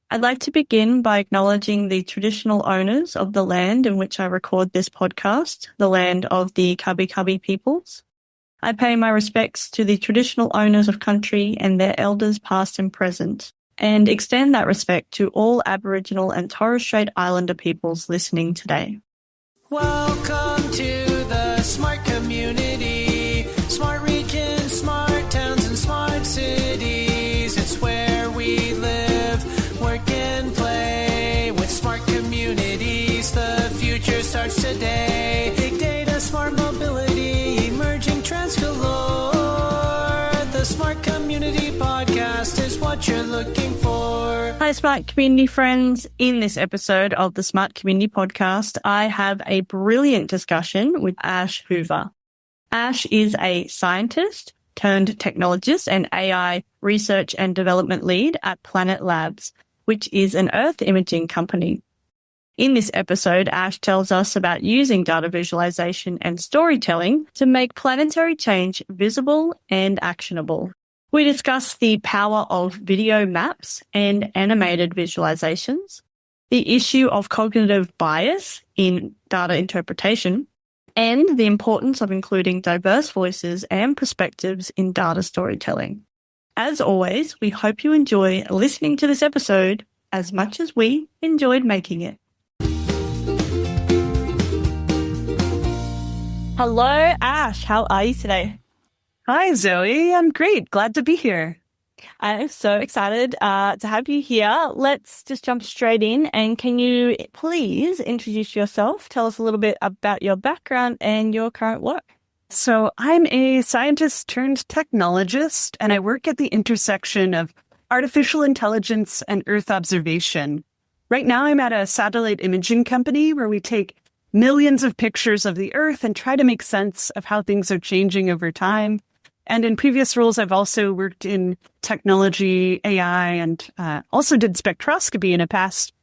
I'd like to begin by acknowledging the traditional owners of the land in which I record this podcast, the land of the Kabi Kabi peoples. I pay my respects to the traditional owners of country and their elders past and present, and extend that respect to all Aboriginal and Torres Strait Islander peoples listening today. Welcome to the smart community, smart regions, smart towns, and smart cities. It's where we live, work, and play. With smart communities, the future starts today. Big data, smart mobility, emerging trends galore. The Smart Community Podcast is what you're looking for. Hi, Smart Community friends. In this episode of the Smart Community Podcast, I have a brilliant discussion with Ash Hoover. Ash is a scientist turned technologist and AI research and development lead at Planet Labs, which is an Earth imaging company. In this episode, Ash tells us about using data visualization and storytelling to make planetary change visible and actionable. We discuss the power of video maps and animated visualizations, the issue of cognitive bias in data interpretation, and the importance of including diverse voices and perspectives in data storytelling. As always, we hope you enjoy listening to this episode as much as we enjoyed making it. Hello, Ash. How are you today? Hi, Zoe. I'm great. Glad to be here. I'm so excited to have you here. Let's just jump straight in. And can you please introduce yourself? Tell us a little bit about your background and your current work. So I'm a scientist turned technologist, and I work at the intersection of artificial intelligence and Earth observation. Right now, I'm at a satellite imaging company where we take millions of pictures of the Earth and try to make sense of how things are changing over time. And in previous roles, I've also worked in technology, AI, and also did spectroscopy in a past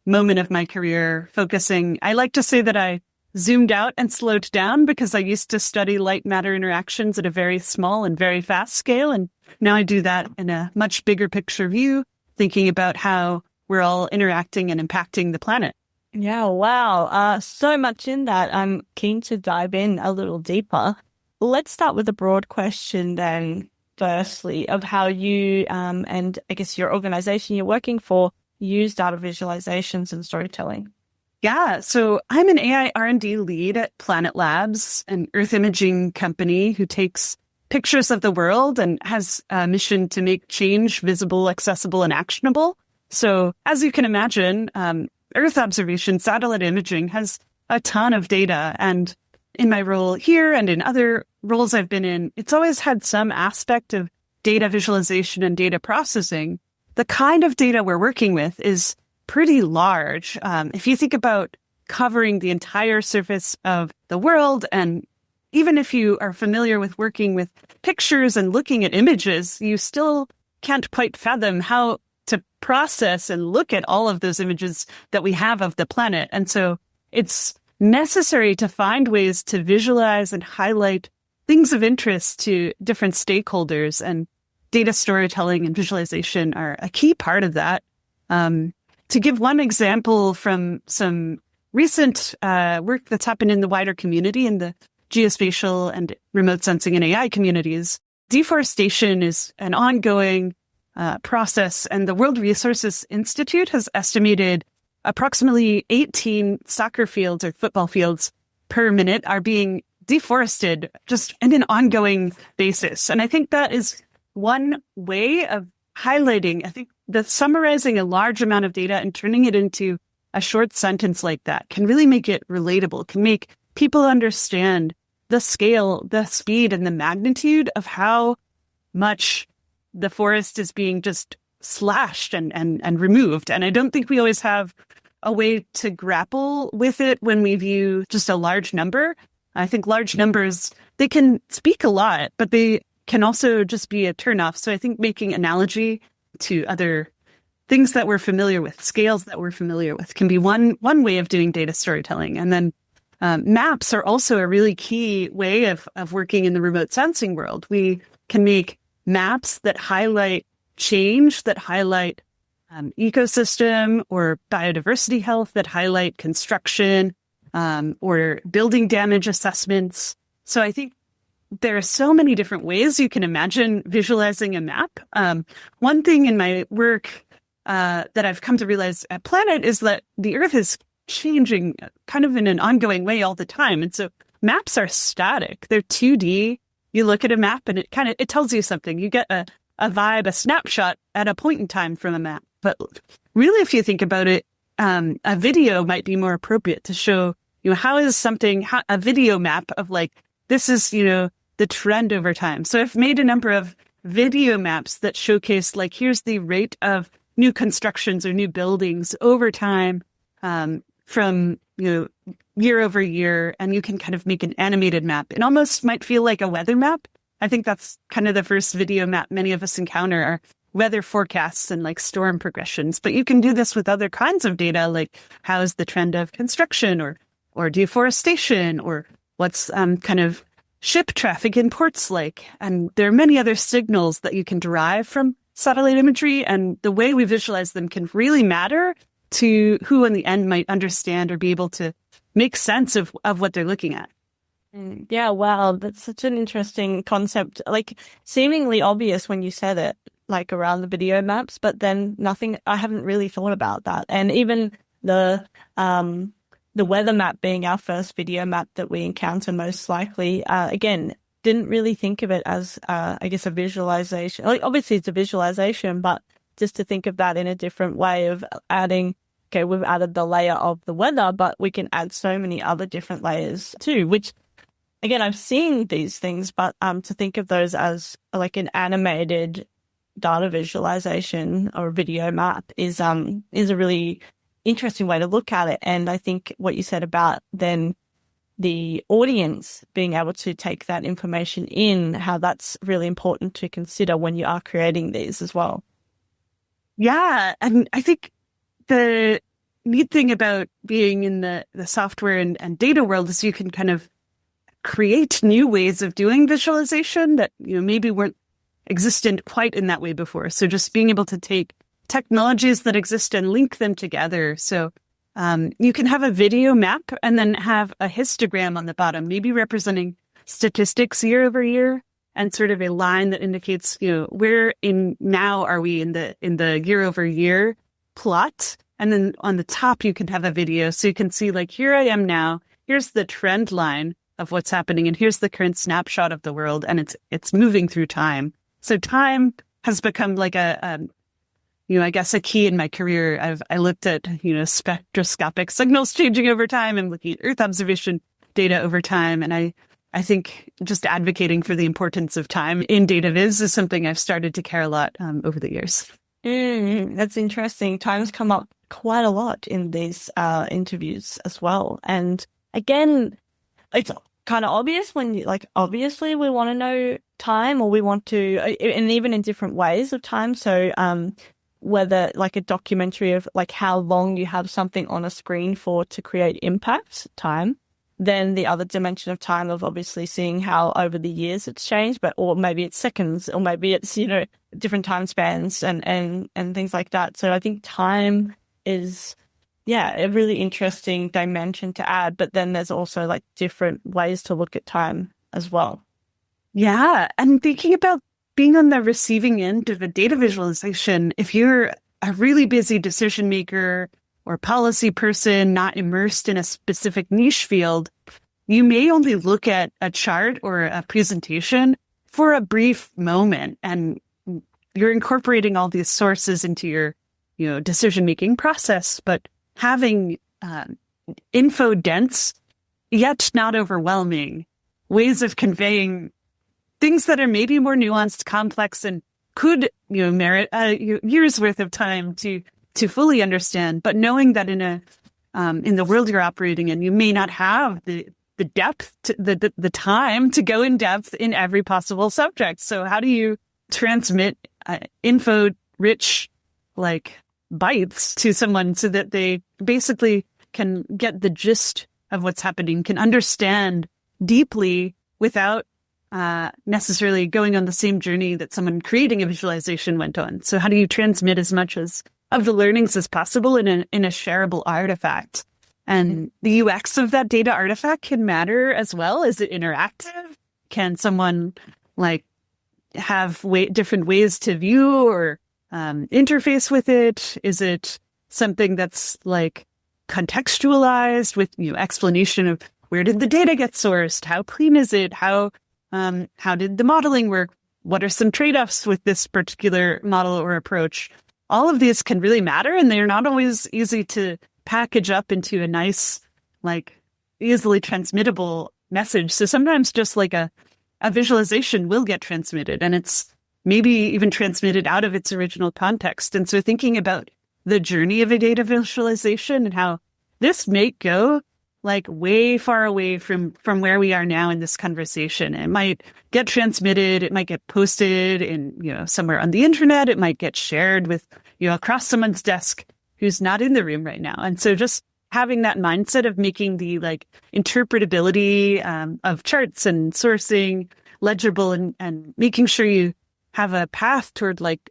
moment of my career, focusing. I like to say that I zoomed out and slowed down because I used to study light matter interactions at a very small and very fast scale. And now I do that in a much bigger picture view, thinking about how we're all interacting and impacting the planet. Yeah, wow. So much in that. I'm keen to dive in a little deeper. Let's start with a broad question then, firstly, of how you and I guess your organization you're working for use data visualizations and storytelling. Yeah, so I'm an AI R&D lead at Planet Labs, an Earth imaging company who takes pictures of the world and has a mission to make change visible, accessible, and actionable. So as you can imagine, Earth observation, satellite imaging has a ton of data. And in my role here and in other roles I've been in, it's always had some aspect of data visualization and data processing. The kind of data we're working with is pretty large. If you think about covering the entire surface of the world, and even if you are familiar with working with pictures and looking at images, you still can't quite fathom how to process and look at all of those images that we have of the planet. And so it's necessary to find ways to visualize and highlight things of interest to different stakeholders, and data storytelling and visualization are a key part of that. To give one example from some recent work that's happened in the wider community, in the geospatial and remote sensing and AI communities, deforestation is an ongoing process, and the World Resources Institute has estimated approximately 18 soccer fields or football fields per minute are being deforested just on an ongoing basis. And I think that is one way of highlighting, I think, that summarizing a large amount of data and turning it into a short sentence like that can really make it relatable, can make people understand the scale, the speed, and the magnitude of how much the forest is being just slashed and removed. And I don't think we always have a way to grapple with it when we view just a large number. I think large numbers, they can speak a lot, but they can also just be a turnoff. So I think making analogy to other things that we're familiar with, scales that we're familiar with, can be one way of doing data storytelling. And then maps are also a really key way of working in the remote sensing world. We can make maps that highlight change, that highlight ecosystem or biodiversity health that highlight construction or building damage assessments. So I think there are so many different ways you can imagine visualizing a map. One thing in my work that I've come to realize at Planet is that the Earth is changing kind of in an ongoing way all the time. And so maps are static. They're 2D. You look at a map and it tells you something. You get a vibe, a snapshot at a point in time from a map. But really, if you think about it, a video might be more appropriate to show, how a video map of like, this is, the trend over time. So I've made a number of video maps that showcase like, here's the rate of new constructions or new buildings over time, from, year over year, and you can kind of make an animated map. It almost might feel like a weather map. I think that's kind of the first video map many of us encounter are weather forecasts and like storm progressions. But you can do this with other kinds of data, like how is the trend of construction or deforestation, or what's kind of ship traffic in ports like. And there are many other signals that you can derive from satellite imagery, and the way we visualize them can really matter to who in the end might understand or be able to make sense of what they're looking at. Yeah, wow, that's such an interesting concept. Like seemingly obvious when you said it, like around the video maps, but then I haven't really thought about that. And even the weather map being our first video map that we encounter most likely, again, didn't really think of it as, I guess, a visualization. Like obviously it's a visualization, but just to think of that in a different way of adding, okay, we've added the layer of the weather, but we can add so many other different layers too, which again, I've seen these things, but to think of those as like an animated data visualization or video map is a really interesting way to look at it. And I think what you said about then the audience being able to take that information in, how that's really important to consider when you are creating these as well. Yeah. And I think the neat thing about being in the software and data world is you can kind of create new ways of doing visualization that, maybe weren't existent quite in that way before. So just being able to take technologies that exist and link them together. So you can have a video map and then have a histogram on the bottom, maybe representing statistics year over year, and sort of a line that indicates, where in now are we in the year over year plot. And then on the top, you can have a video. So you can see like, here I am now, here's the trend line of what's happening. And here's the current snapshot of the world. And it's moving through time. So time has become like I guess a key in my career. I looked at, spectroscopic signals changing over time and looking at Earth observation data over time. And I think just advocating for the importance of time in data viz is something I've started to care a lot over the years. That's interesting. Time's come up quite a lot in these interviews as well. And again, it's kind of obvious when you obviously we want to know time, or we want to, and even in different ways of time. So, whether like a documentary of like how long you have something on a screen for to create impact time, then the other dimension of time of obviously seeing how over the years it's changed, or maybe it's seconds, or maybe it's, different time spans and things like that. So I think time is, a really interesting dimension to add, but then there's also like different ways to look at time as well. Yeah. And thinking about being on the receiving end of a data visualization, if you're a really busy decision maker or policy person not immersed in a specific niche field, you may only look at a chart or a presentation for a brief moment, and you're incorporating all these sources into your decision-making process. But having info-dense, yet not overwhelming ways of conveying things that are maybe more nuanced, complex, and could merit a year's worth of time to fully understand. But knowing that in the world you're operating in, you may not have the depth, the time to go in depth in every possible subject. So how do you transmit info-rich bites to someone so that they basically can get the gist of what's happening, can understand deeply without necessarily going on the same journey that someone creating a visualization went on? So how do you transmit as much as of the learnings as possible in a shareable artifact. And the UX of that data artifact can matter as well. Is it interactive? Can someone like have different ways to view or interface with it? Is it something that's like contextualized with explanation of where did the data get sourced? How clean is it? How did the modeling work? What are some trade-offs with this particular model or approach? All of these can really matter, and they're not always easy to package up into a nice, like easily transmittable message. So sometimes just like a visualization will get transmitted, and it's maybe even transmitted out of its original context. And so thinking about the journey of a data visualization and how this may go like way far away from where we are now in this conversation. It might get transmitted, it might get posted in, somewhere on the internet, it might get shared with, across someone's desk who's not in the room right now. And so just having that mindset of making the like interpretability of charts and sourcing legible and making sure you have a path toward like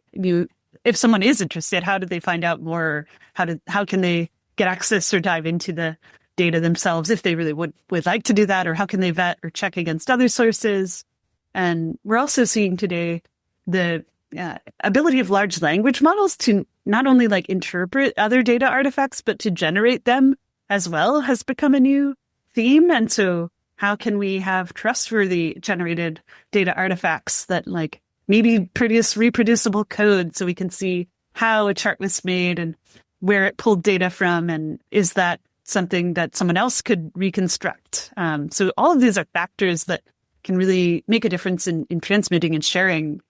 if someone is interested, how do they find out more? How can they get access or dive into the data themselves if they really would like to do that? Or how can they vet or check against other sources? And we're also seeing today the ability of large language models to not only like interpret other data artifacts, but to generate them as well has become a new theme. And so how can we have trustworthy generated data artifacts that like maybe produce reproducible code so we can see how a chart was made and where it pulled data from, and is that something that someone else could reconstruct? So all of these are factors that can really make a difference in transmitting and sharing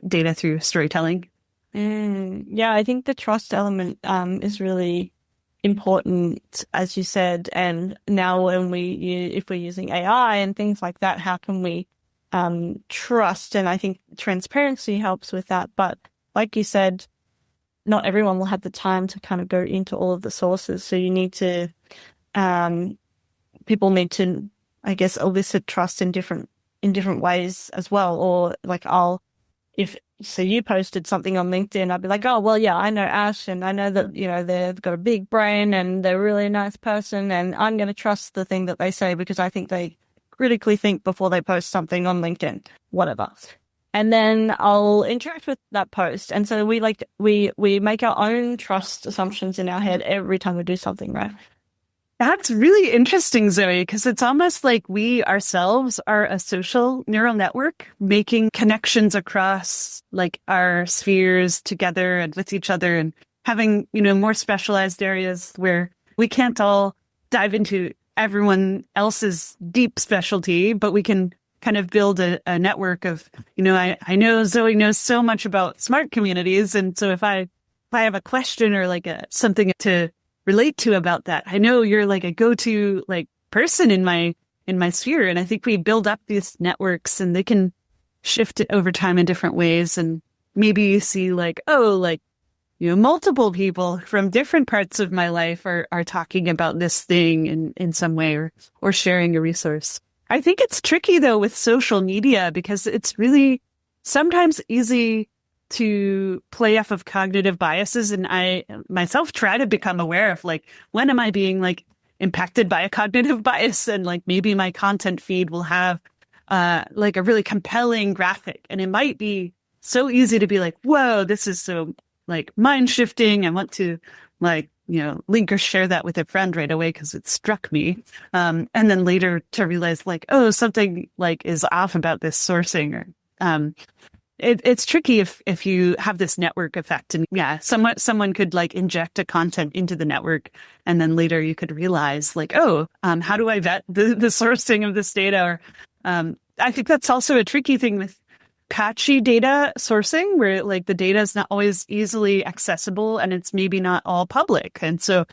data through storytelling. Yeah, I think the trust element is really important, as you said. And now when if we're using AI and things like that, how can we trust? And I think transparency helps with that. But like you said, not everyone will have the time to kind of go into all of the sources. So you need to, people need to, I guess, elicit trust in different ways as well. Or like so you posted something on LinkedIn, I'd be like, oh, well, yeah, I know Ash, and I know that, they've got a big brain and they're a really nice person, and I'm going to trust the thing that they say because I think they critically think before they post something on LinkedIn, whatever. And then I'll interact with that post. And so we make our own trust assumptions in our head every time we do something, right? That's really interesting, Zoe, because it's almost like we ourselves are a social neural network making connections across like our spheres together and with each other, and having, more specialized areas where we can't all dive into everyone else's deep specialty, but we can kind of build a network of, I know Zoe knows so much about smart communities. And so if I have a question or like something to relate to about that, I know you're like a go-to like person in my sphere. And I think we build up these networks and they can shift it over time in different ways. And maybe you see like, multiple people from different parts of my life are talking about this thing in some way or sharing a resource. I think it's tricky though with social media because it's really sometimes easy to play off of cognitive biases. And I myself try to become aware of like, when am I being like impacted by a cognitive bias? And like maybe my content feed will have like a really compelling graphic, and it might be so easy to be like, whoa, this is so like mind shifting. I want to like, link or share that with a friend right away because it struck me. And then later to realize like, oh, something like is off about this sourcing, or it's tricky if you have this network effect. And yeah, someone could like inject a content into the network, and then later you could realize like, oh, how do I vet the sourcing of this data? Or I think that's also a tricky thing with patchy data sourcing, where like the data is not always easily accessible and it's maybe not all public. And so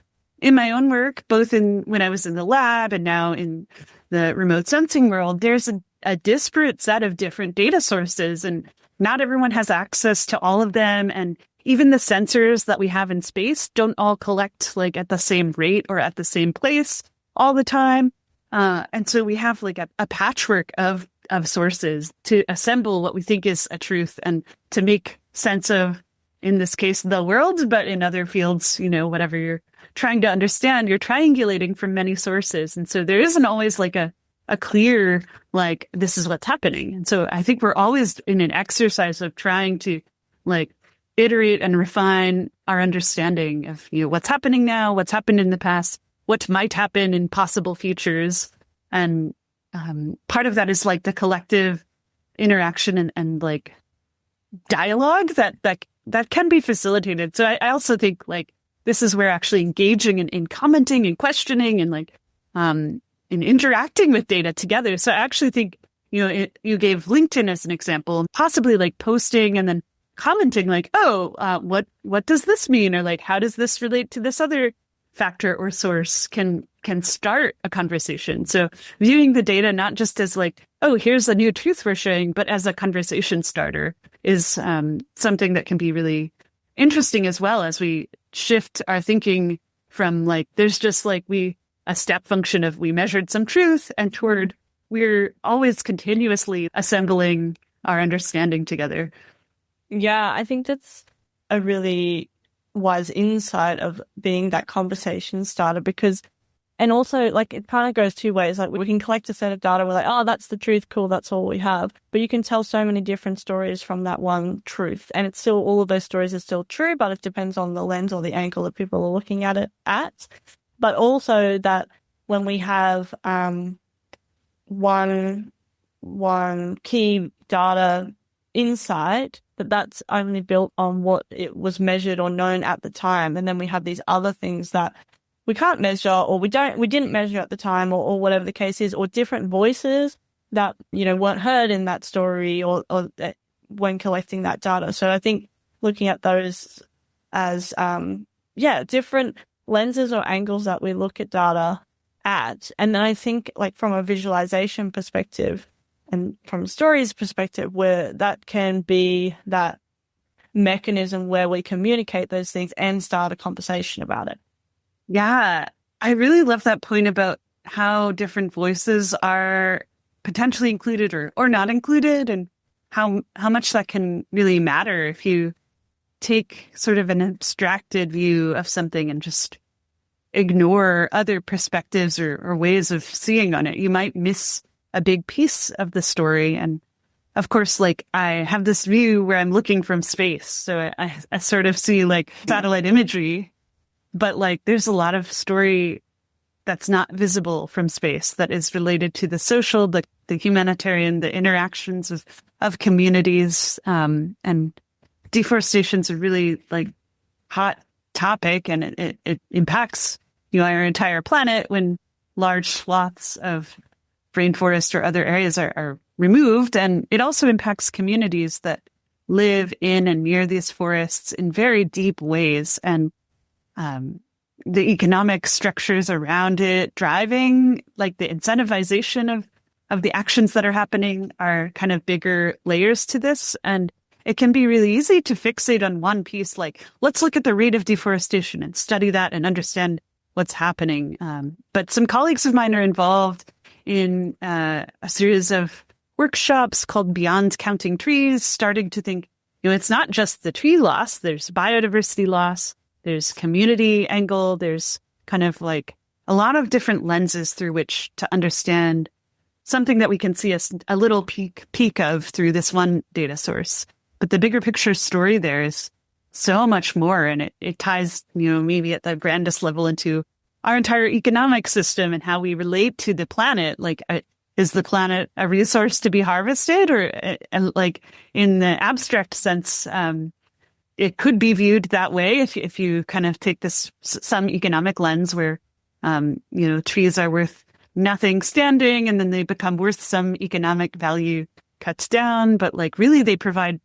in my own work, both when I was in the lab and now in the remote sensing world, there's a disparate set of different data sources, and not everyone has access to all of them. And even the sensors that we have in space don't all collect like at the same rate or at the same place all the time. And so we have like a patchwork of sources to assemble what we think is a truth and to make sense of in this case, the world, but in other fields, whatever you're trying to understand, you're triangulating from many sources. And so there isn't always like a clear, like, this is what's happening. And so I think we're always in an exercise of trying to like iterate and refine our understanding of, what's happening now, what's happened in the past, what might happen in possible futures. And part of that is like the collective interaction and like dialogue that can be facilitated. So I also think like this is where actually engaging in commenting and questioning and like in interacting with data together. So I actually think, you gave LinkedIn as an example, possibly like posting and then commenting like, what does this mean? Or like, how does this relate to this other factor or source can start a conversation. So viewing the data not just as like, here's a new truth we're sharing, but as a conversation starter is something that can be really interesting as well as we shift our thinking from like, there's just like a step function of we measured some truth and toward we're always continuously assembling our understanding together. Yeah, I think that's a really wise insight of being that conversation starter because, and also like it kind of goes two ways. Like we can collect a set of data. We're like, that's the truth. Cool. That's all we have. But you can tell so many different stories from that one truth. And it's still, all of those stories are still true, but it depends on the lens or the angle that people are looking at it at. But also that when we have one key data insight, that's only built on what it was measured or known at the time. And then we have these other things that we can't measure or we didn't measure at the time or whatever the case is, or different voices that, weren't heard in that story or when collecting that data. So I think looking at those as, different lenses or angles that we look at data at. And then I think like from a visualization perspective, and from a stories perspective, where that can be that mechanism where we communicate those things and start a conversation about it. Yeah, I really love that point about how different voices are potentially included or not included, and how much that can really matter if you take sort of an abstracted view of something and just ignore other perspectives or ways of seeing on it. You might miss a big piece of the story. And of course, like I have this view where I'm looking from space. So I sort of see like satellite imagery, but like there's a lot of story that's not visible from space that is related to the social, the humanitarian, the interactions of communities. And deforestation is a really like hot topic, and it impacts our entire planet when large swaths of rainforest or other areas are removed. And it also impacts communities that live in and near these forests in very deep ways. And the economic structures around it driving, like the incentivization of the actions that are happening are kind of bigger layers to this. And it can be really easy to fixate on one piece, like, let's look at the rate of deforestation and study that and understand what's happening. But some colleagues of mine are involved in a series of workshops called Beyond Counting Trees, starting to think, it's not just the tree loss, there's biodiversity loss, there's community angle, there's kind of like a lot of different lenses through which to understand something that we can see a little peek of through this one data source. But the bigger picture story there is so much more, and it ties, maybe at the grandest level into our entire economic system and how we relate to the planet. Like, is the planet a resource to be harvested, or like in the abstract sense, it could be viewed that way if you kind of take this some economic lens where, trees are worth nothing standing and then they become worth some economic value cuts down, but like really they provide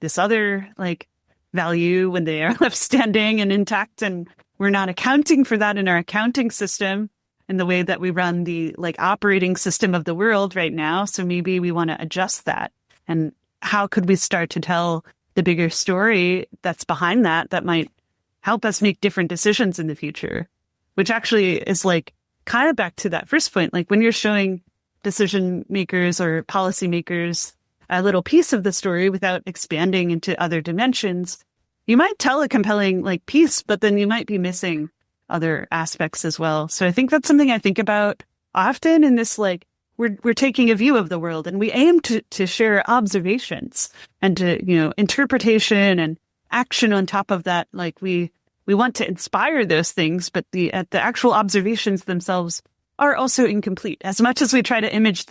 this other like value when they are left standing and intact, and we're not accounting for that in our accounting system in the way that we run the like operating system of the world right now. So maybe we want to adjust that. And how could we start to tell the bigger story that's behind that might help us make different decisions in the future, which actually is like kind of back to that first point. Like when you're showing decision makers or policy makers a little piece of the story without expanding into other dimensions, you might tell a compelling like piece, but then you might be missing other aspects as well. So I think that's something I think about often in this, like, we're taking a view of the world, and we aim to share observations and to, interpretation and action on top of that. Like we want to inspire those things, but the actual observations themselves are also incomplete. As much as we try to image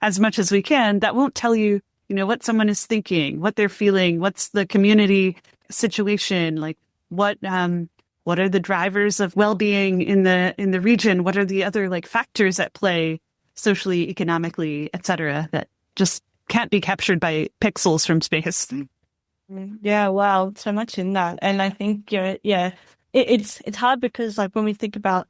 as much as we can, that won't tell you, what someone is thinking, what they're feeling, what's the community situation, like what are the drivers of well-being in the region, what are the other like factors at play socially, economically, etc., that just can't be captured by pixels from space. Yeah, wow, so much in that. And I think, it's hard because, like, when we think about,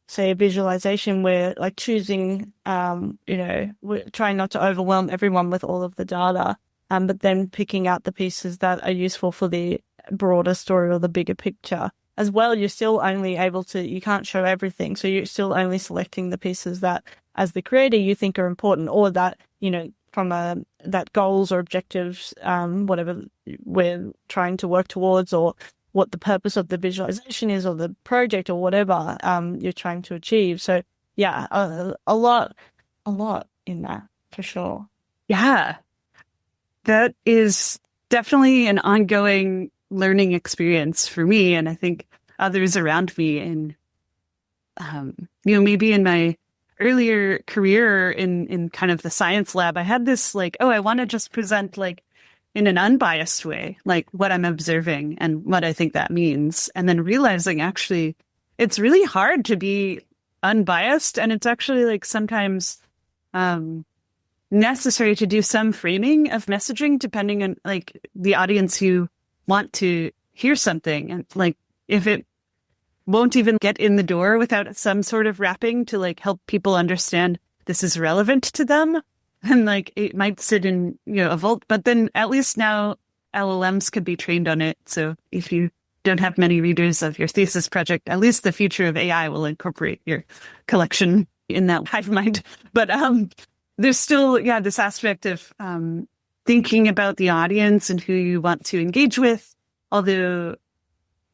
say, a visualization, we're like choosing, we're trying not to overwhelm everyone with all of the data, but then picking out the pieces that are useful for the broader story or the bigger picture. As well, you're still only you can't show everything, so you're still only selecting the pieces that, as the creator, you think are important, or that, from that goals or objectives, whatever we're trying to work towards, or what the purpose of the visualization is, or the project, or whatever you're trying to achieve. So yeah, a lot in that, for sure. Yeah, that is definitely an ongoing learning experience for me, and I think others around me. And maybe in my earlier career in kind of the science lab, I had this like, I want to just present like in an unbiased way, like what I'm observing and what I think that means. And then realizing actually it's really hard to be unbiased. And it's actually like sometimes necessary to do some framing of messaging depending on like the audience you want to hear something. And like if it won't even get in the door without some sort of wrapping to like help people understand this is relevant to them. And like it might sit in, a vault, but then at least now LLMs could be trained on it. So if you don't have many readers of your thesis project, at least the future of AI will incorporate your collection in that hive mind. But there's still, this aspect of thinking about the audience and who you want to engage with, although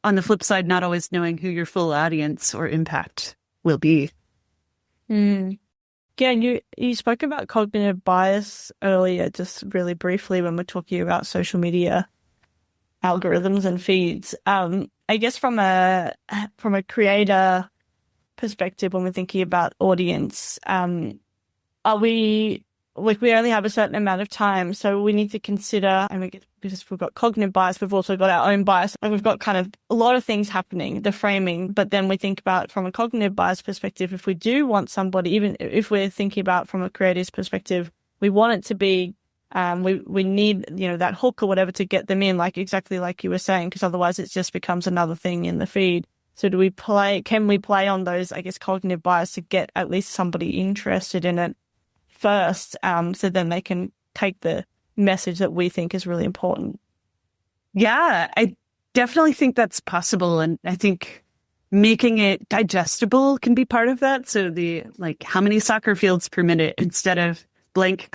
on the flip side, not always knowing who your full audience or impact will be. Yeah, and you spoke about cognitive bias earlier, just really briefly when we're talking about social media algorithms and feeds. I guess from a creator perspective, when we're thinking about audience, are we only have a certain amount of time, so we need to consider, and because we've got cognitive bias, we've also got our own bias, and we've got kind of a lot of things happening, the framing. But then we think about from a cognitive bias perspective, if we do want somebody, even if we're thinking about from a creator's perspective, we want it to be, we need, that hook or whatever to get them in, like exactly like you were saying, because otherwise it just becomes another thing in the feed. So can we play on those, I guess, cognitive bias to get at least somebody interested in it first, so then they can take the message that we think is really important? Yeah, I definitely think that's possible. And I think making it digestible can be part of that. So how many soccer fields per minute instead of blank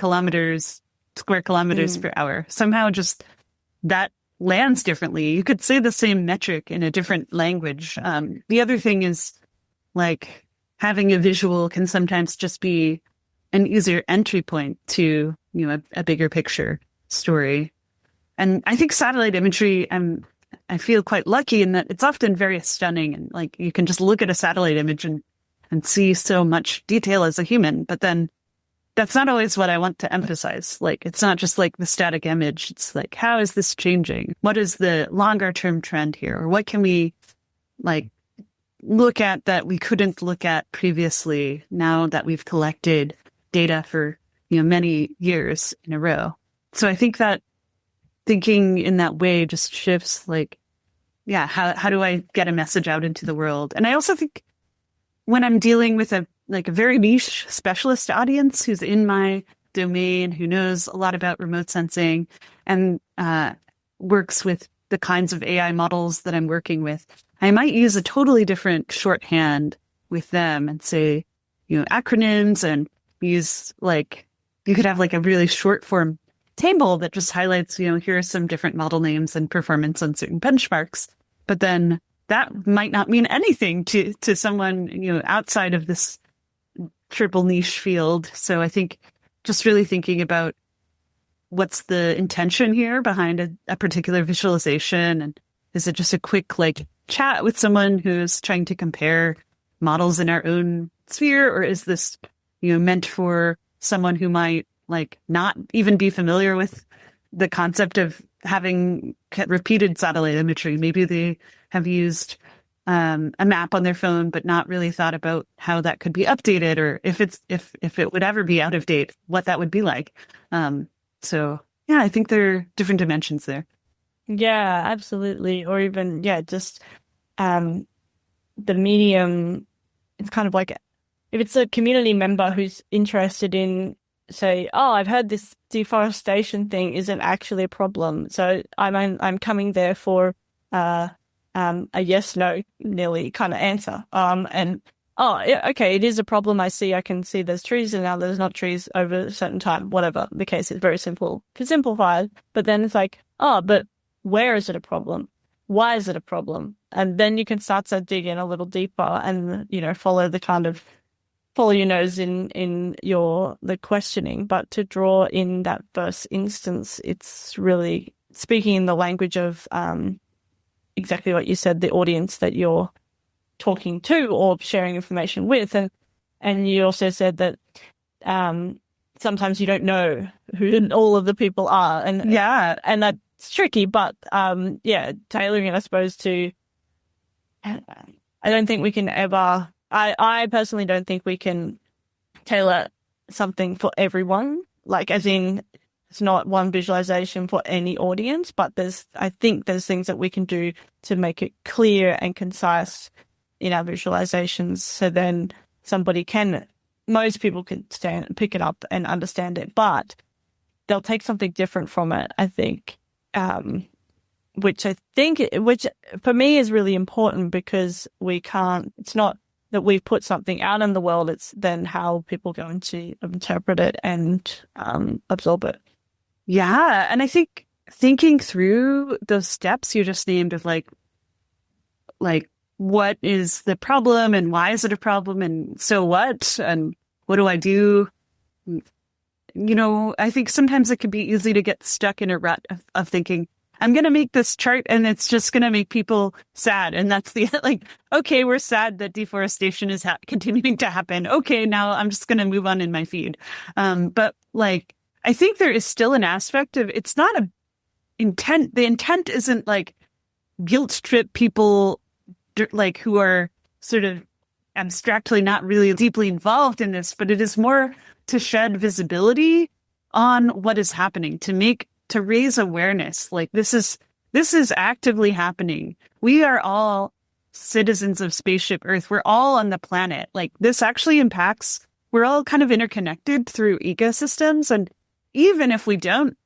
square kilometers per hour. Somehow just that lands differently. You could say the same metric in a different language. The other thing is like having a visual can sometimes just be an easier entry point to, a bigger picture story. And I think satellite imagery, I feel quite lucky in that it's often very stunning, and like you can just look at a satellite image and see so much detail as a human. But then that's not always what I want to emphasize. Like, it's not just like the static image. It's like, how is this changing? What is the longer term trend here? Or what can we like look at that we couldn't look at previously now that we've collected data for, many years in a row? So I think that thinking in that way just shifts like, how do I get a message out into the world? And I also think when I'm dealing with a very niche specialist audience who's in my domain, who knows a lot about remote sensing and works with the kinds of AI models that I'm working with, I might use a totally different shorthand with them and say, acronyms, and use you could have like a really short form table that just highlights, here are some different model names and performance on certain benchmarks. But then that might not mean anything to someone, outside of this triple niche field. So I think just really thinking about what's the intention here behind a particular visualization, and is it just a quick chat with someone who's trying to compare models in our own sphere, or is this meant for someone who might not even be familiar with the concept of having repeated satellite imagery? Maybe they have used a map on their phone, but not really thought about how that could be updated, or if it would ever be out of date, what that would be like. So yeah, I think there are different dimensions there. Yeah, absolutely. Or even, just the medium. It's kind of like if it's a community member who's interested in, say, oh, I've heard this deforestation thing isn't actually a problem, so I'm coming there for a yes no nearly kind of answer. And oh, yeah, okay, it is a problem. I can see there's trees and now there's not trees over a certain time. Whatever the case is, very simplified. But then it's like, oh, but where is it a problem? Why is it a problem? And then you can start to dig in a little deeper and, follow your nose in the questioning. But to draw in that first instance, it's really speaking in the language of exactly what you said, the audience that you're talking to or sharing information with. And you also said that sometimes you don't know who all of the people are. And that's tricky, but tailoring it, I suppose, to I don't think we can ever I personally don't think we can tailor something for everyone, as in it's not one visualization for any audience, but I think there's things that we can do to make it clear and concise in our visualizations, so then most people can pick it up and understand it, but they'll take something different from it, I think, which for me is really important, because it's not that we've put something out in the world, it's then how people go to interpret it and absorb it. Yeah. And I think thinking through those steps you just named of what is the problem and why is it a problem and so what and what do I do? I think sometimes it can be easy to get stuck in a rut of thinking, I'm going to make this chart and it's just going to make people sad. And that's okay, we're sad that deforestation is continuing to happen. Okay, now I'm just going to move on in my feed. But I think there is still an aspect of, it's not a intent. The intent isn't guilt trip people who are sort of abstractly not really deeply involved in this, but it is more to shed visibility on what is happening, to raise awareness. This is actively happening. We are all citizens of Spaceship Earth. We're all on the planet. This actually impacts, we're all kind of interconnected through ecosystems. And even if we don't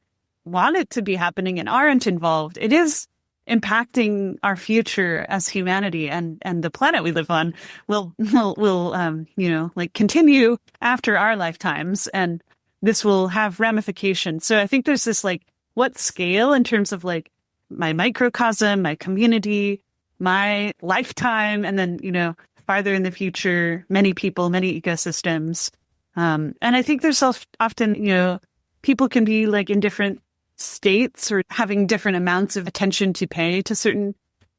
want it to be happening and aren't involved, it is impacting our future as humanity, and the planet we live on will continue after our lifetimes, and this will have ramifications. So I think there's this what scale in terms of my microcosm, my community, my lifetime, and then farther in the future, many people, many ecosystems. And I think there's often people can be in different states or having different amounts of attention to pay to certain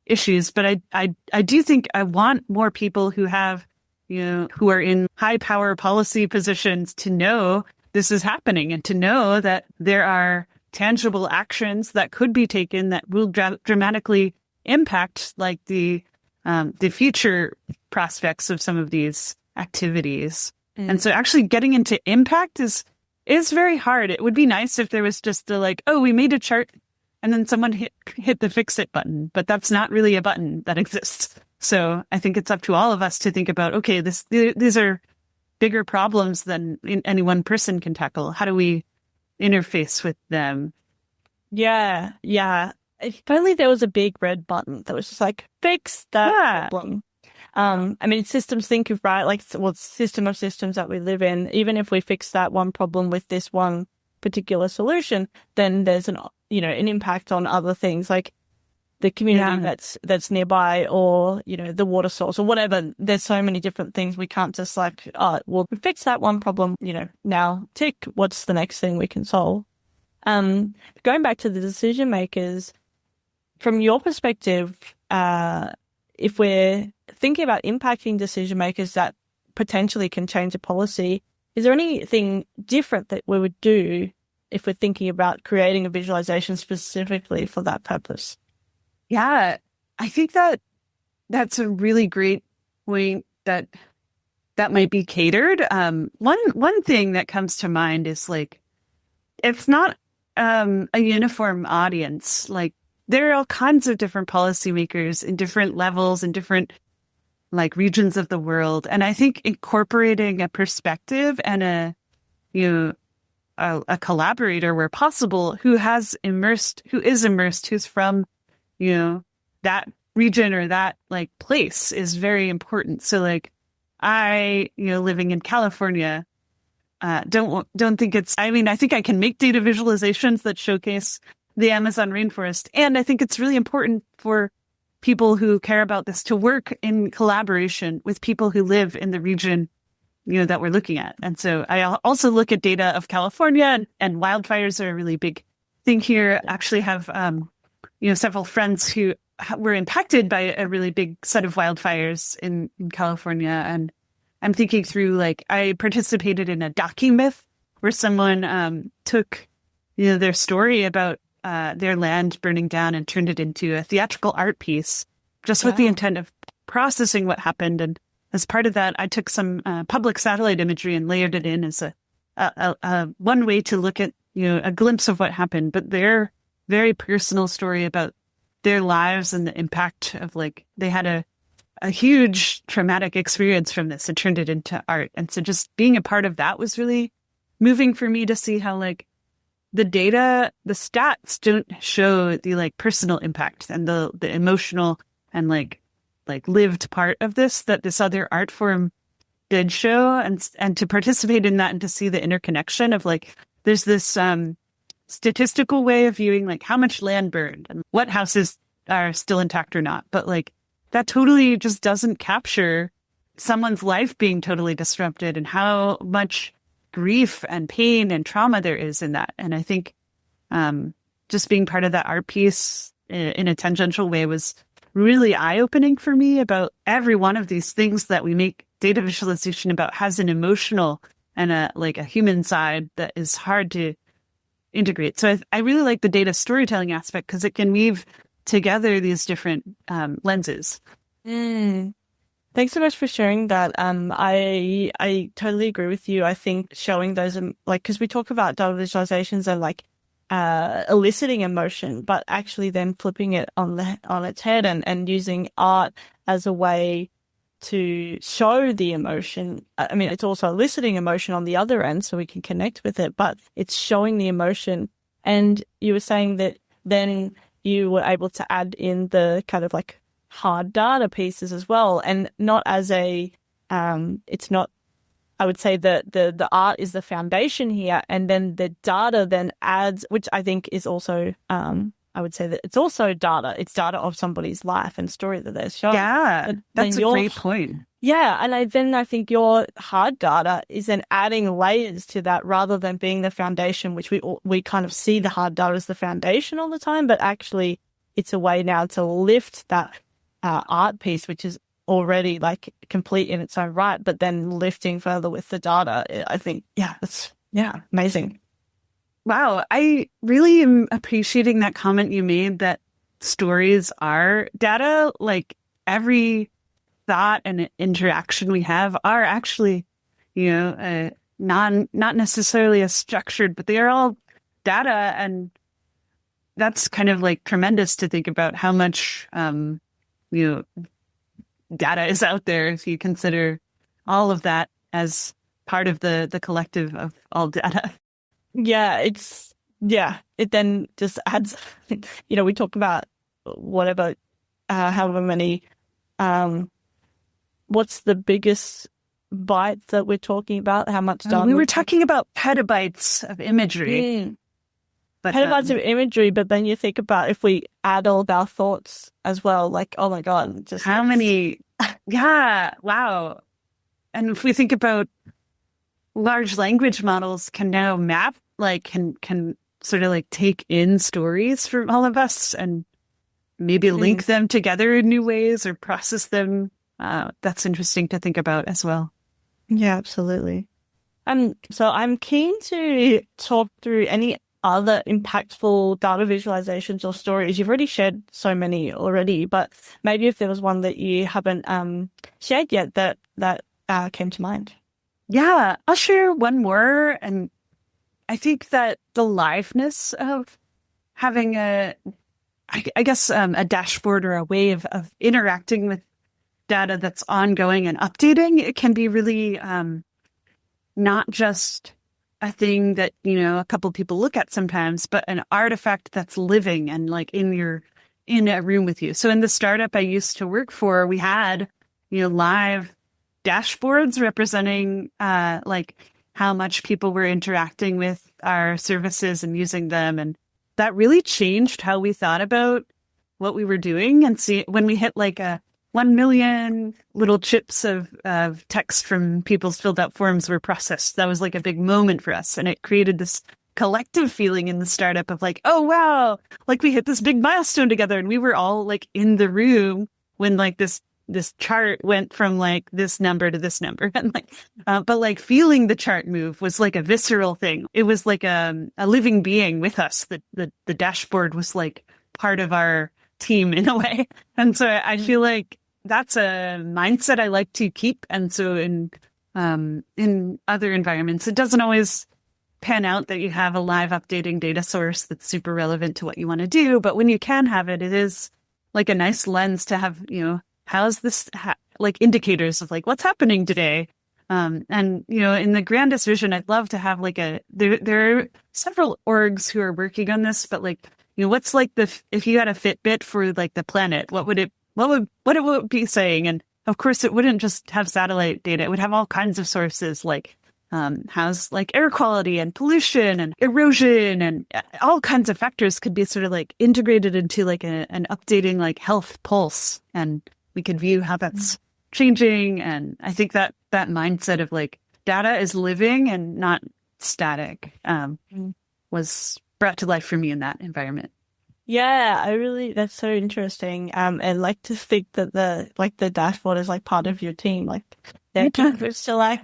issues. But I do think I want more people who have, who are in high power policy positions to know this is happening, and to know that there are tangible actions that could be taken that will dramatically impact the future prospects of some of these activities. And so actually getting into impact is very hard. It would be nice if there was just we made a chart and then someone hit the fix it button, but that's not really a button that exists. So I think it's up to all of us to think about, okay, these are bigger problems than any one person can tackle. How do we interface with them? Yeah. If only there was a big red button that was just fix that problem. Systems think of, right, system of systems that we live in, even if we fix that one problem with this one particular solution, then there's an impact on other things like the community that's nearby, or, the water source or whatever. There's so many different things. We can't just like, we fix that one problem, now tick, what's the next thing we can solve? Going back to the decision makers, from your perspective, if we're thinking about impacting decision makers that potentially can change a policy, is there anything different that we would do if we're thinking about creating a visualization specifically for that purpose? Yeah, I think that's a really great point that might be catered. One thing that comes to mind is like, it's not a uniform audience. Like, there are all kinds of different policymakers in different levels and different like regions of the world. And I think incorporating a perspective and a collaborator where possible who's immersed, who's from, that region or that like place is very important. So like living in California, don't think I think I can make data visualizations that showcase the Amazon rainforest. And I think it's really important for people who care about this to work in collaboration with people who live in the region, that we're looking at. And so I also look at data of California, and wildfires are a really big thing here. I actually have, several friends who were impacted by a really big set of wildfires in California. And I'm thinking through, like, I participated in a docu-myth where someone took, their story about their land burning down and turned it into a theatrical art piece, just with the intent of processing what happened. And as part of that, I took some public satellite imagery and layered it in as a one way to look at, a glimpse of what happened, but their very personal story about their lives and the impact of, like, they had a huge traumatic experience from this and turned it into art. And so just being a part of that was really moving for me to see how, like, the data, the stats don't show the like personal impact and the emotional and like lived part of this that this other art form did show, and to participate in that and to see the interconnection of, like, there's this statistical way of viewing like how much land burned and what houses are still intact or not, but like that totally just doesn't capture someone's life being totally disrupted and how much grief and pain and trauma there is in that. And I think just being part of that art piece in a tangential way was really eye-opening for me about every one of these things that we make data visualization about has an emotional and a human side that is hard to integrate. So I really like the data storytelling aspect because it can weave together these different lenses. Thanks so much for sharing that. I totally agree with you. I think showing those, because we talk about data visualizations and like eliciting emotion, but actually then flipping it on its head and using art as a way to show the emotion. I mean, it's also eliciting emotion on the other end so we can connect with it, but it's showing the emotion. And you were saying that then you were able to add in the kind of like hard data pieces as well, and not as it's not, I would say the art is the foundation here, and then the data then adds, which I think is also, I would say that it's also data. It's data of somebody's life and story that they're showing. Yeah, that's a great point. Yeah, and I think your hard data is then adding layers to that rather than being the foundation, which we kind of see the hard data as the foundation all the time, but actually it's a way now to lift that art piece, which is already like complete in its own right, but then lifting further with the data. I think, that's amazing. Wow. I really am appreciating that comment you made that stories are data. Like every thought and interaction we have are actually, not necessarily as structured, but they are all data. And that's kind of like tremendous to think about how much, data is out there if you consider all of that as part of the collective of all data. Yeah, it then just adds, we talk about however many, what's the biggest bytes that we're talking about? How much data? We were talking about petabytes of imagery. Mm. But, Petabytes of imagery, but then you think about if we add all of our thoughts as well, like, oh my God, just how many? Yeah, wow. And if we think about large language models can now map, like can sort of like take in stories from all of us and maybe link them together in new ways or process them. That's interesting to think about as well. Yeah, absolutely. So I'm keen to talk through any other impactful data visualizations or stories. You've already shared so many already, but maybe if there was one that you haven't shared yet that came to mind. Yeah, I'll share one more. And I think that the liveness of having a dashboard or a way of interacting with data that's ongoing and updating, it can be really not just a thing that, a couple people look at sometimes, but an artifact that's living and like in a room with you. So in the startup I used to work for, we had, live dashboards representing like how much people were interacting with our services and using them. And that really changed how we thought about what we were doing. And see, when we hit like 1 million little chips of text from people's filled out forms were processed, that was like a big moment for us. And it created this collective feeling in the startup of like, oh, wow, like we hit this big milestone together. And we were all like in the room when like this chart went from like this number to this number. And like, but like feeling the chart move was like a visceral thing. It was like a living being with us. The dashboard was like part of our team in a way. And so I feel like that's a mindset I like to keep. And so in other environments, it doesn't always pan out that you have a live updating data source that's super relevant to what you want to do. But when you can have it, it is like a nice lens to have, how's this, like indicators of like what's happening today. And, in the grandest vision, I'd love to have like there are several orgs who are working on this, but like, what's like if you had a Fitbit for like the planet, what would it be saying? And of course it wouldn't just have satellite data. It would have all kinds of sources like, how's like air quality and pollution and erosion and all kinds of factors could be sort of like integrated into like an updating like health pulse. And we could view how that's changing. And I think that mindset of like data is living and not static, was brought to life for me in that environment. Yeah, that's so interesting. And like to think that the dashboard is like part of your team, like they're just to like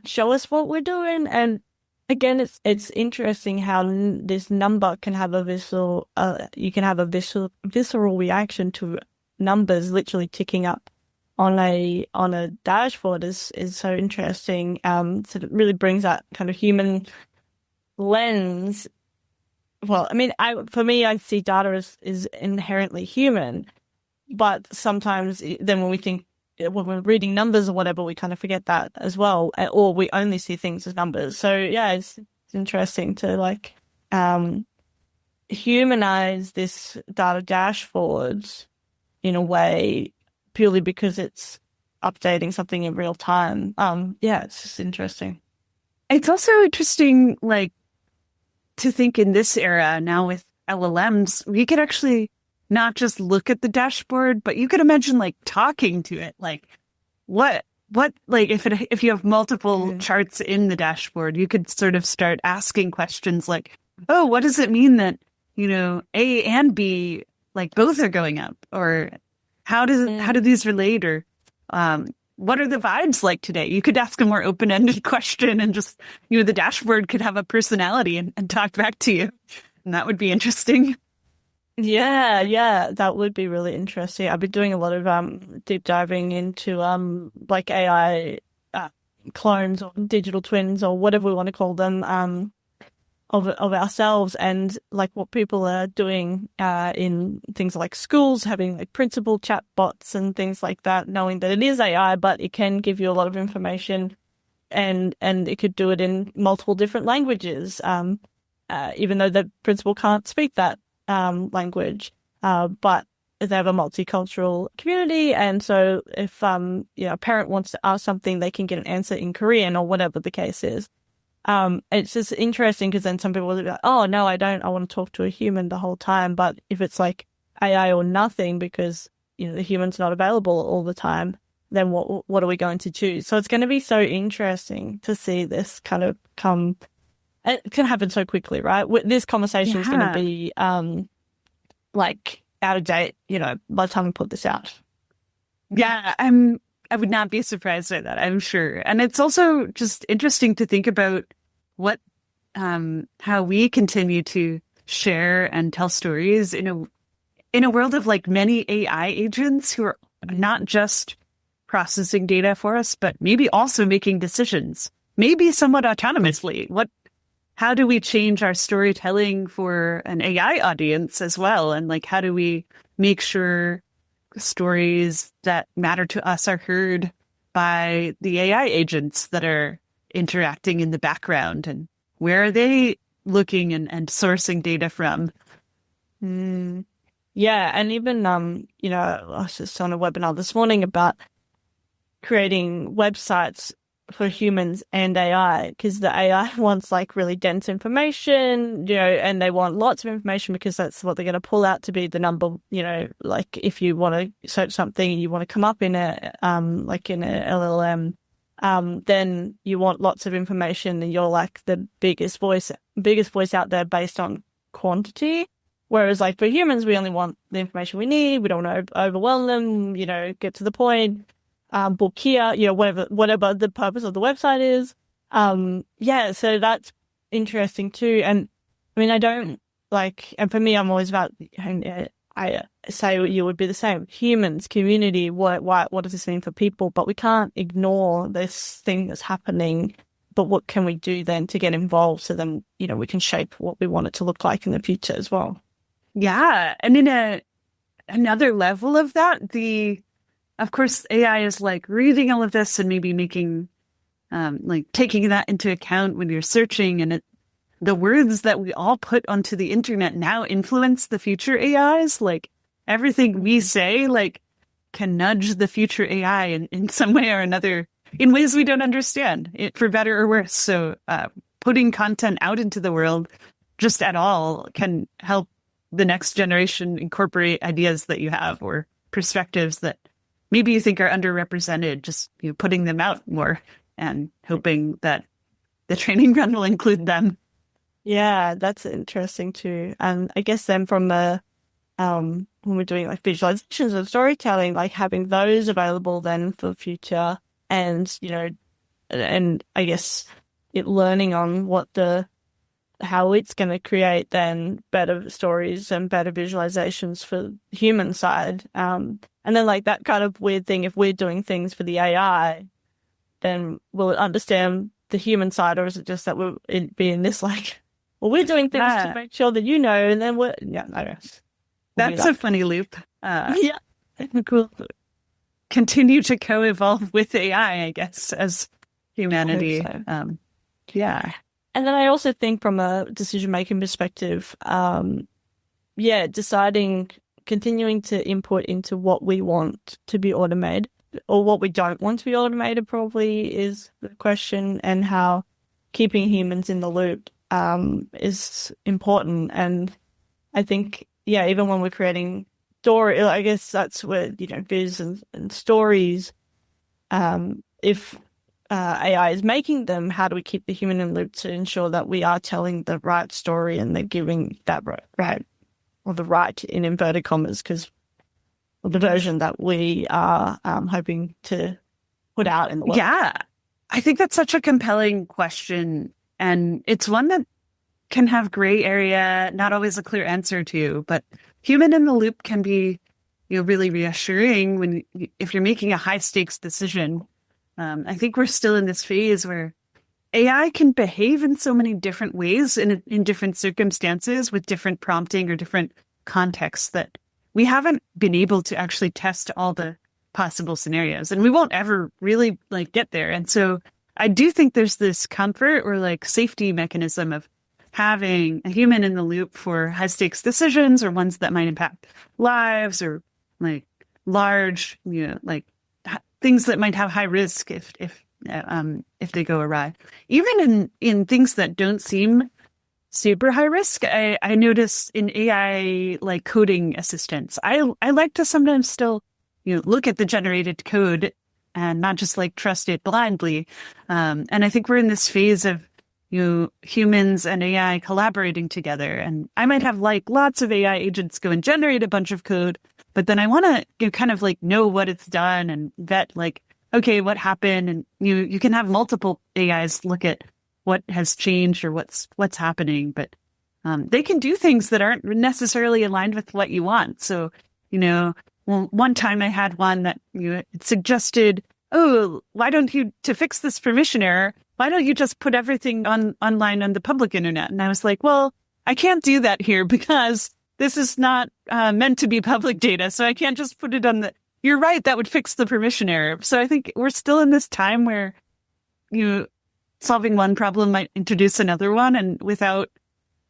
show us what we're doing. And again, it's interesting how this number can have a visceral, you can have a visceral reaction to numbers literally ticking up on a dashboard is so interesting. So it really brings that kind of human lens. Well, I mean, for me, I see data is inherently human, but sometimes then when we're reading numbers or whatever, we kind of forget that as well, or we only see things as numbers. So yeah, it's interesting to like humanize this data dashboard in a way purely because it's updating something in real time. Yeah, it's just interesting. It's also interesting, like, to think in this era now with LLMs, we could actually not just look at the dashboard, but you could imagine like talking to it. Like what, like if you have multiple charts in the dashboard, you could sort of start asking questions like, oh, what does it mean that, A and B, like both are going up? Or how do these relate? Or, what are the vibes like today? You could ask a more open-ended question and just, the dashboard could have a personality and talk back to you. And that would be interesting. Yeah, that would be really interesting. I've been doing a lot of deep diving into like AI clones or digital twins or whatever we want to call them of ourselves, and like what people are doing in things like schools, having like principal chat bots and things like that, knowing that it is AI, but it can give you a lot of information and it could do it in multiple different languages, even though the principal can't speak that language. But they have a multicultural community. And so if, a parent wants to ask something, they can get an answer in Korean or whatever the case is. It's just interesting because then some people will be like, oh, no, I don't. I want to talk to a human the whole time. But if it's like AI or nothing because, the human's not available all the time, then what are we going to choose? So it's going to be so interesting to see this kind of come. It can happen so quickly, right? This conversation is going to be out of date, by the time we put this out. Yeah, I would not be surprised by that, I'm sure. And it's also just interesting to think about how we continue to share and tell stories in a world of like many AI agents who are not just processing data for us, but maybe also making decisions, maybe somewhat autonomously. How do we change our storytelling for an AI audience as well? And like, how do we make sure stories that matter to us are heard by the AI agents that are interacting in the background? And where are they looking and sourcing data from? Yeah. And even, I was just on a webinar this morning about creating websites for humans and AI, because the AI wants like really dense information, and they want lots of information because that's what they're going to pull out to be the number, like if you want to search something and you want to come up in like in a LLM, then you want lots of information and you're like the biggest voice out there based on quantity. Whereas like for humans, we only want the information we need. We don't want to overwhelm them, get to the point. Book here, whatever the purpose of the website is. So that's interesting too. And I mean, I don't and for me, I'm always about, I say you would be the same. Humans, community, what does this mean for people? But we can't ignore this thing that's happening. But what can we do then to get involved so then, we can shape what we want it to look like in the future as well? Yeah. And in another level of that, of course, AI is like reading all of this and maybe making, taking that into account when you're searching. And the words that we all put onto the internet now influence the future AIs. Like everything we say, can nudge the future AI in some way or another in ways we don't understand, for better or worse. So putting content out into the world just at all can help the next generation incorporate ideas that you have or perspectives that maybe you think are underrepresented, just putting them out more and hoping that the training run will include them. Yeah, that's interesting too. And I guess then from when we're doing like visualizations of storytelling, like having those available then for the future and, and I guess it learning on how it's going to create then better stories and better visualizations for the human side. And then like that kind of weird thing, if we're doing things for the AI, then will it understand the human side, or is it just that we're being this we're doing things to make sure that and then I guess. That's a funny loop. Yeah. Cool. Continue to co-evolve with AI, I guess, as humanity. So. Yeah. And then I also think from a decision-making perspective, continuing to input into what we want to be automated or what we don't want to be automated probably is the question, and how keeping humans in the loop is important. And I think, even when we're creating story, I guess that's where, viz and stories, if AI is making them, how do we keep the human in the loop to ensure that we are telling the right story and they're giving that right, or the right in inverted commas, because the version that we are hoping to put out in the world. Yeah, I think that's such a compelling question. And it's one that can have gray area, not always a clear answer to, but human in the loop can be really reassuring if you're making a high stakes decision. I think we're still in this phase where AI can behave in so many different ways in different circumstances with different prompting or different contexts that we haven't been able to actually test all the possible scenarios, and we won't ever really get there. And so I do think there's this comfort or safety mechanism of having a human in the loop for high stakes decisions or ones that might impact lives or like large, like things that might have high risk if they go awry. Even in things that don't seem super high risk, I notice in AI like coding assistants, I like to sometimes still look at the generated code and not just like trust it blindly. And I think we're in this phase of humans and AI collaborating together. And I might have like lots of AI agents go and generate a bunch of code, but then I want to kind of like know what it's done and vet like, okay, what happened? And you can have multiple AIs look at what has changed or what's happening, but they can do things that aren't necessarily aligned with what you want. So, one time I had one that it suggested, oh, why don't you, to fix this permission error, why don't you just put everything online on the public internet? And I was like, well, I can't do that here because this is not meant to be public data. So I can't just put it on you're right, that would fix the permission error. So I think we're still in this time where solving one problem might introduce another one, and without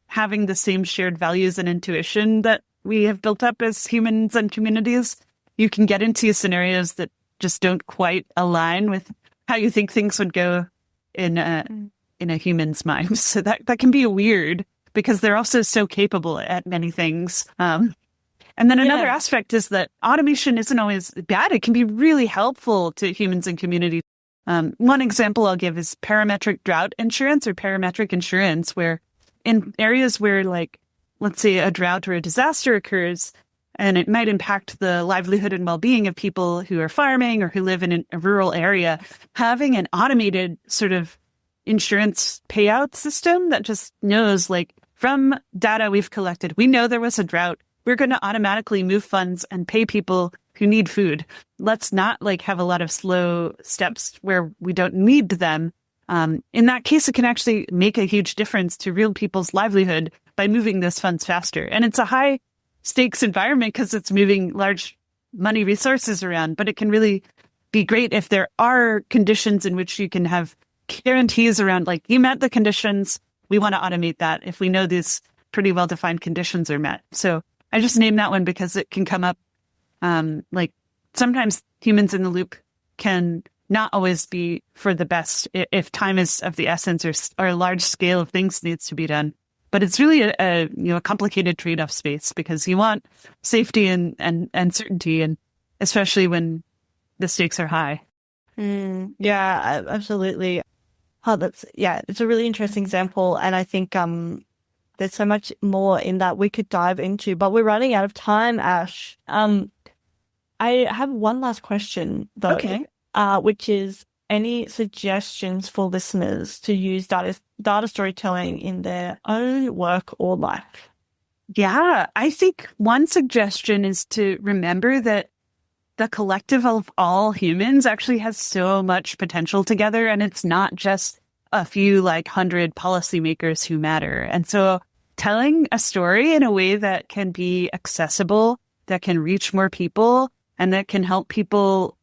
having the same shared values and intuition that we have built up as humans and communities, you can get into scenarios that just don't quite align with how you think things would go in a human's mind. So that can be weird because they're also so capable at many things. And then another aspect is that automation isn't always bad. It can be really helpful to humans and communities. One example I'll give is parametric drought insurance or parametric insurance, where in areas where, like, let's say a drought or a disaster occurs, and it might impact the livelihood and well-being of people who are farming or who live in a rural area, having an automated sort of insurance payout system that just knows, like, from data we've collected, we know there was a drought. We're going to automatically move funds and pay people who need food. Let's not like have a lot of slow steps where we don't need them. In that case, it can actually make a huge difference to real people's livelihood by moving those funds faster. And it's a high stakes environment because it's moving large money resources around, but it can really be great if there are conditions in which you can have guarantees around, like, you met the conditions, we want to automate that if we know these pretty well-defined conditions are met. So I just named that one because it can come up. Like sometimes humans in the loop can not always be for the best if time is of the essence or a large scale of things needs to be done. But it's really a complicated trade-off space because you want safety and certainty, and especially when the stakes are high. Yeah, absolutely. Oh, it's a really interesting example, and I think there's so much more in that we could dive into, but we're running out of time, Ash. I have one last question, though, okay. Which is any suggestions for listeners to use data storytelling in their own work or life? Yeah, I think one suggestion is to remember that the collective of all humans actually has so much potential together, and it's not just a few like 100 policymakers who matter. And so telling a story in a way that can be accessible, that can reach more people, and that can help people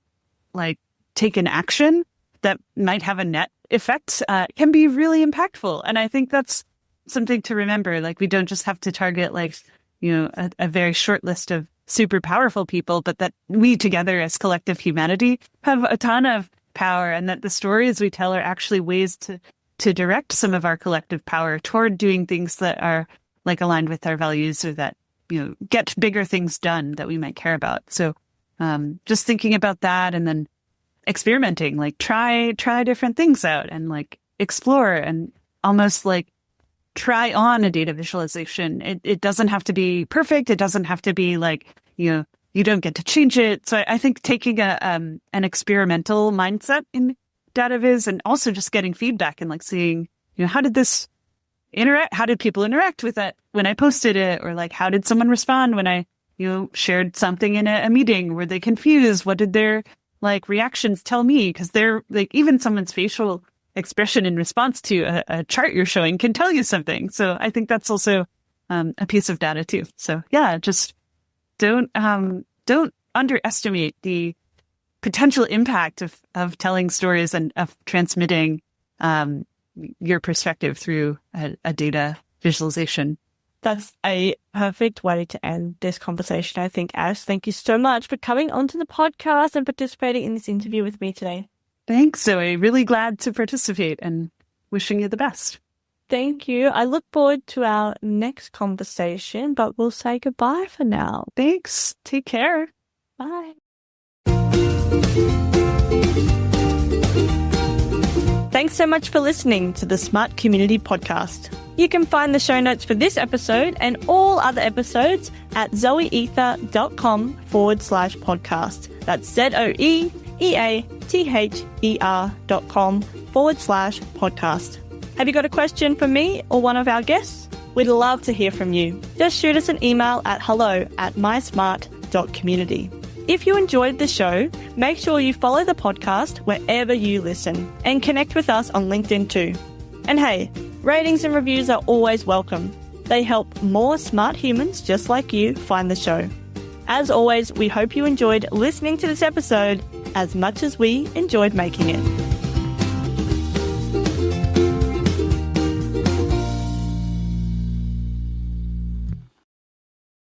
like take an action that might have a net effect can be really impactful. And I think that's something to remember. Like, we don't just have to target like, a very short list of super powerful people, but that we together as collective humanity have a ton of power, and that the stories we tell are actually ways to direct some of our collective power toward doing things that are like aligned with our values, or that, get bigger things done that we might care about. So just thinking about that, and then experimenting, like try different things out and like explore and almost like try on a data visualization. It doesn't have to be perfect. It doesn't have to be like, you don't get to change it. So I think taking an experimental mindset in data viz, and also just getting feedback and like seeing, how did this interact? How did people interact with it when I posted it? Or like, how did someone respond when I, shared something in a meeting? Were they confused? What did their like reactions tell me? Because they're like, even someone's facial expression in response to a chart you're showing can tell you something. So I think that's also a piece of data too. So yeah, just don't underestimate the potential impact of telling stories and of transmitting your perspective through a data visualization. That's a perfect way to end this conversation, I think, Ash. Thank you so much for coming onto the podcast and participating in this interview with me today. Thanks, Zoe. Really glad to participate and wishing you the best. Thank you. I look forward to our next conversation, but we'll say goodbye for now. Thanks. Take care. Bye. Thanks so much for listening to the Smart Community Podcast. You can find the show notes for this episode and all other episodes at zoeether.com/podcast. That's zoeeather.com/podcast. Have you got a question for me or one of our guests? We'd love to hear from you. Just shoot us an email at hello@mysmart.community. If you enjoyed the show, make sure you follow the podcast wherever you listen and connect with us on LinkedIn too. And hey, ratings and reviews are always welcome. They help more smart humans just like you find the show. As always, we hope you enjoyed listening to this episode as much as we enjoyed making it.